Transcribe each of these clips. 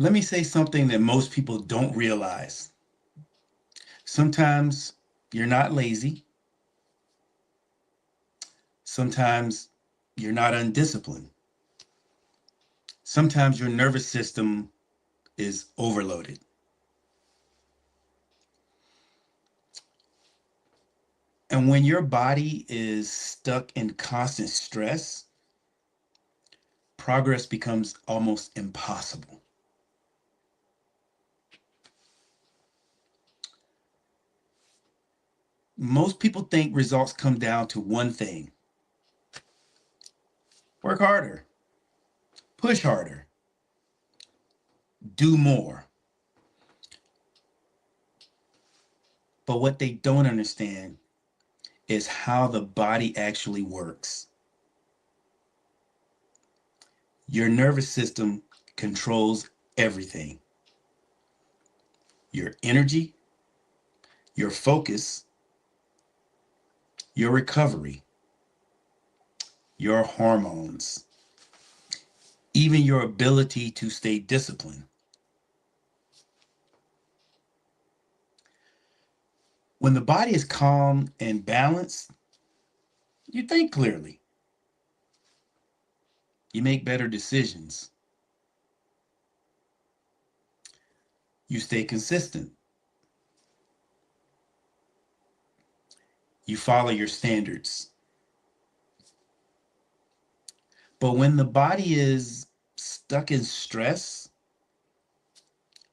Let me say something that most people don't realize. Sometimes you're not lazy. Sometimes you're not undisciplined. Sometimes your nervous system is overloaded. And when your body is stuck in constant stress, progress becomes almost impossible. Most people think results come down to one thing: work harder, push harder, do more. But what they don't understand is how the body actually works. Your nervous system controls everything: your energy, your focus, your recovery, your hormones, even your ability to stay disciplined. When the body is calm and balanced, you think clearly. You make better decisions. You stay consistent. You follow your standards. But when the body is stuck in stress,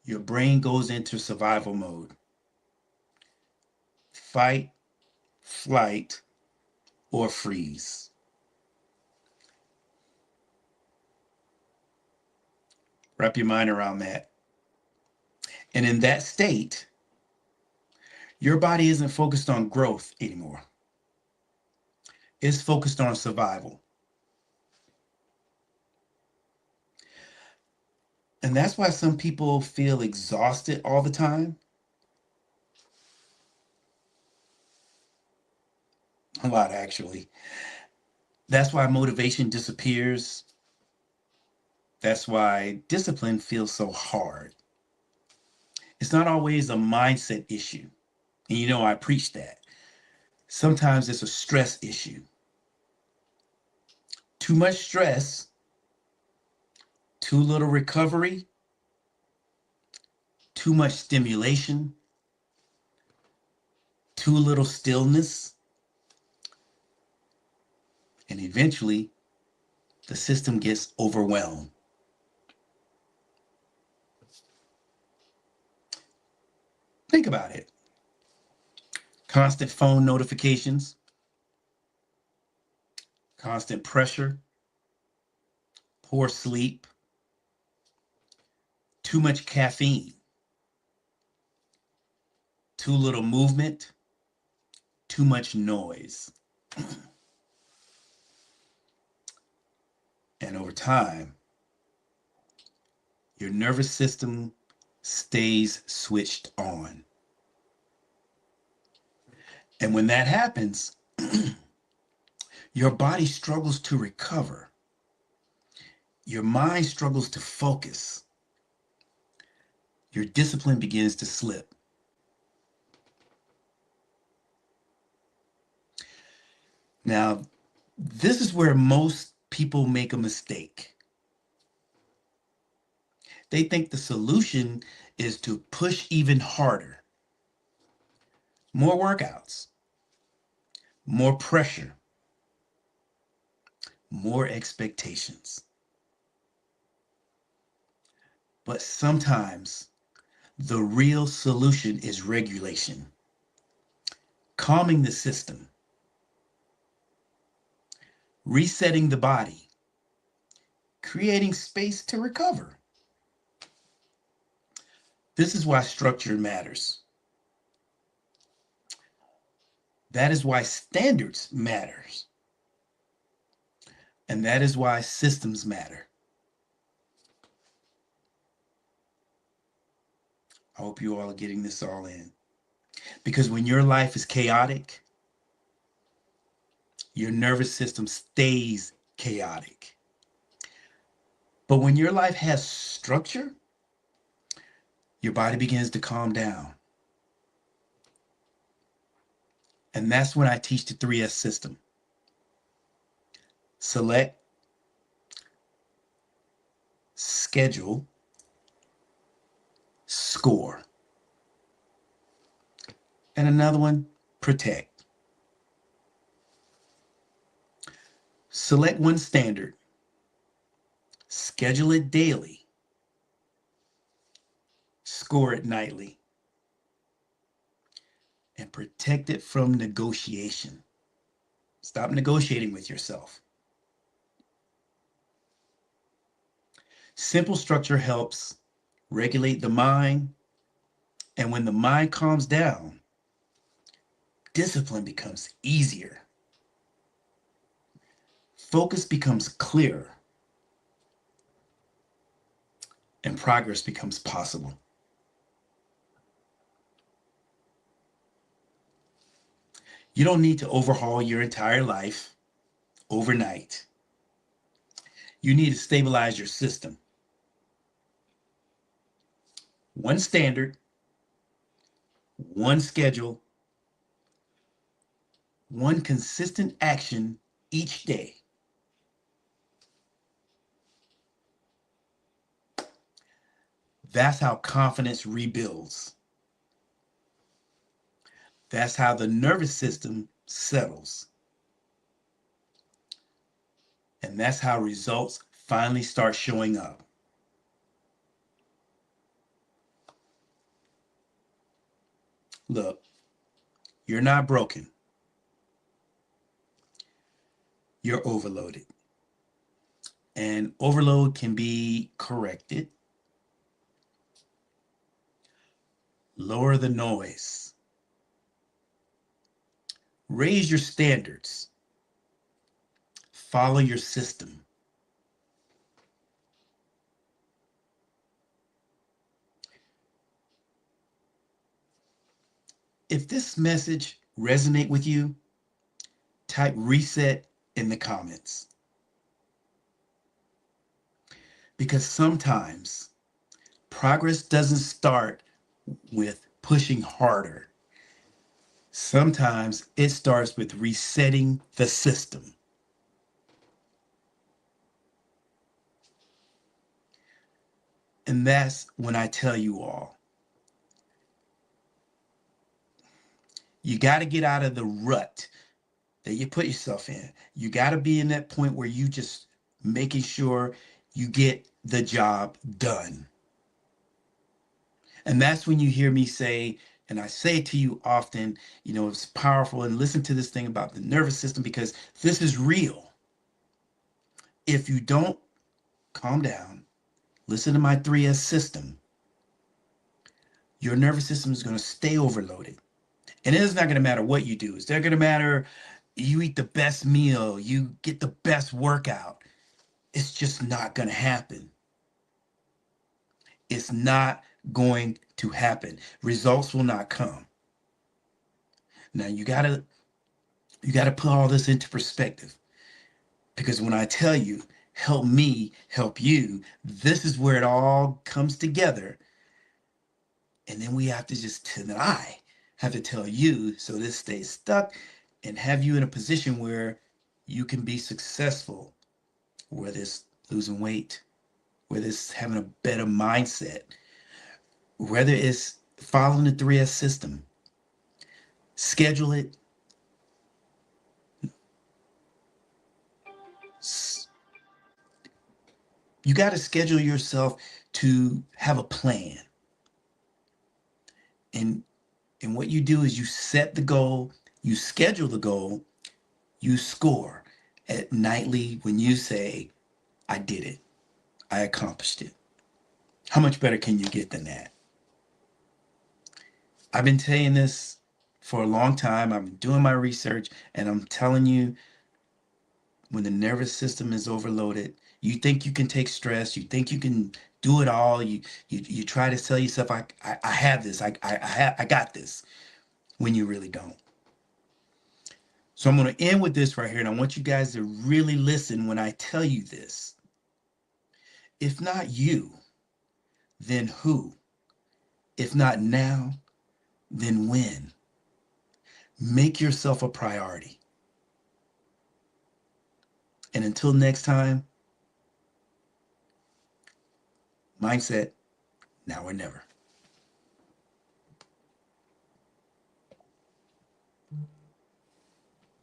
your brain goes into survival mode: fight, flight, or freeze. Wrap your mind around that. And in that state, your body isn't focused on growth anymore. It's focused on survival. And that's why some people feel exhausted all the time. A lot, actually. That's why motivation disappears. That's why discipline feels so hard. It's not always a mindset issue. And you know, I preach that. Sometimes it's a stress issue. Too much stress, too little recovery, too much stimulation, too little stillness, and eventually the system gets overwhelmed. Think about it. Constant phone notifications, constant pressure, poor sleep, too much caffeine, too little movement, too much noise. And over time, your nervous system stays switched on. And when that happens, your body struggles to recover. Your mind struggles to focus. Your discipline begins to slip. Now, this is where most people make a mistake. They think the solution is to push even harder. More workouts, more pressure, more expectations. But sometimes the real solution is regulation, calming the system, resetting the body, creating space to recover. This is why structure matters. That is why standards matters. And that is why systems matter. I hope you all are getting this all in. Because when your life is chaotic, your nervous system stays chaotic. But when your life has structure, your body begins to calm down. And that's when I teach the 3S system. Select, schedule, score. And another one, protect. Select one standard, schedule it daily, score it nightly, and protect it from negotiation. Stop negotiating with yourself. Simple structure helps regulate the mind, and when the mind calms down, discipline becomes easier. Focus becomes clearer, and progress becomes possible. You don't need to overhaul your entire life overnight. You need to stabilize your system. One standard, one schedule, one consistent action each day. That's how confidence rebuilds. That's how the nervous system settles. And that's how results finally start showing up. Look, you're not broken. You're overloaded. And overload can be corrected. Lower the noise. Raise your standards. Follow your system. If this message resonates with you, type reset in the comments. Because sometimes progress doesn't start with pushing harder. Sometimes it starts with resetting the system. And that's when I tell you all, you got to get out of the rut that you put yourself in. You got to be in that point where you just making sure you get the job done. And that's when you hear me say, and I say to you often, it's powerful, and listen to this thing about the nervous system, because this is real. If you don't calm down, listen to my 3S system, your nervous system is going to stay overloaded. And it is not going to matter what you do. It's not going to matter you eat the best meal, you get the best workout. It's just not going to happen. It's not going to happen. Results will not come. Now you gotta put all this into perspective, because when I tell you, help me help you, this is where it all comes together. And then we have to then I have to tell you, so this stays stuck, and have you in a position where you can be successful, whether it's losing weight, whether it's having a better mindset, whether it's following the 3S system. Schedule it. You got to schedule yourself to have a plan. And what you do is you set the goal, you schedule the goal, you score at nightly when you say, I did it. I accomplished it. How much better can you get than that? I've been saying this for a long time. I've been doing my research, and I'm telling you, when the nervous system is overloaded, you think you can take stress, you think you can do it all, you try to tell yourself, I have this, I got this, when you really don't. So I'm going to end with this right here, and I want you guys to really listen when I tell you this. If not you, then who? If not now, then when? Make yourself a priority. And until next time, mindset, now or never.